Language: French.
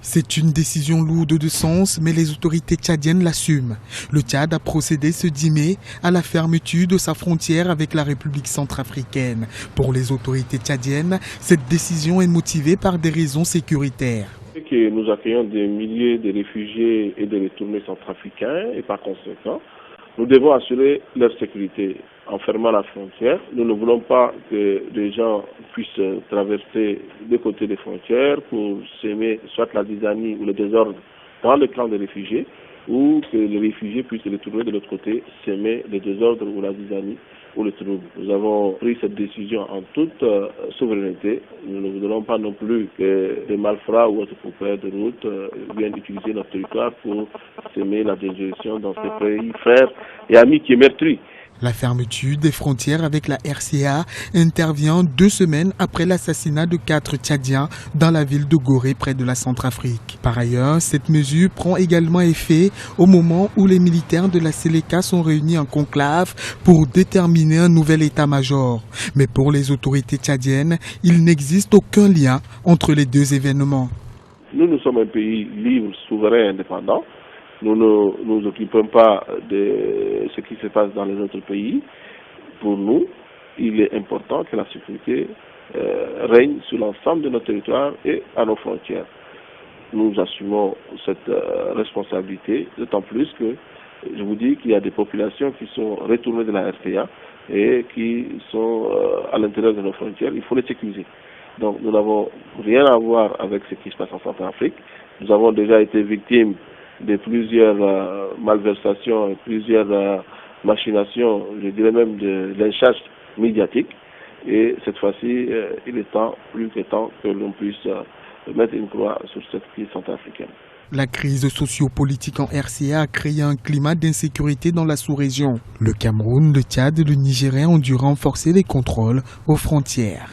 C'est une décision lourde de sens, mais les autorités tchadiennes l'assument. Le Tchad a procédé ce 10 mai à la fermeture de sa frontière avec la République centrafricaine. Pour les autorités tchadiennes, cette décision est motivée par des raisons sécuritaires. Que nous accueillons des milliers de réfugiés et de retournés centrafricains et par conséquent, nous devons assurer leur sécurité en fermant la frontière. Nous ne voulons pas que les gens puissent traverser des côtés des frontières pour s'aimer soit la zizanie ou le désordre dans le camp des réfugiés, ou que les réfugiés puissent retourner de l'autre côté, s'aimer le désordre ou la zizanie ou le trouble. Nous avons pris cette décision en toute souveraineté. Nous ne voudrons pas non plus que des malfrats ou autres propriétaires de route viennent utiliser notre territoire pour s'aimer la désolation dans ces pays frères et amis qui est meurtri. La fermeture des frontières avec la RCA intervient 2 semaines après l'assassinat de 4 Tchadiens dans la ville de Gorée près de la Centrafrique. Par ailleurs, cette mesure prend également effet au moment où les militaires de la Séléka sont réunis en conclave pour déterminer un nouvel état-major. Mais pour les autorités tchadiennes, il n'existe aucun lien entre les deux événements. Nous sommes un pays libre, souverain, indépendant. Nous ne nous occupons pas de ce qui se passe dans les autres pays. Pour nous, il est important que la sécurité règne sur l'ensemble de notre territoire et à nos frontières. Nous assumons cette responsabilité, d'autant plus que je vous dis qu'il y a des populations qui sont retournées de la RCA et qui sont à l'intérieur de nos frontières. Il faut les sécuriser. Donc nous n'avons rien à voir avec ce qui se passe en Centrafrique. Nous avons déjà été victimes de plusieurs malversations, plusieurs machinations, je dirais même de lynchage médiatique. Et cette fois-ci, il est temps, plus que temps, que l'on puisse mettre une croix sur cette crise centrafricaine. La crise socio-politique en RCA a créé un climat d'insécurité dans la sous-région. Le Cameroun, le Tchad et le Nigeria ont dû renforcer les contrôles aux frontières.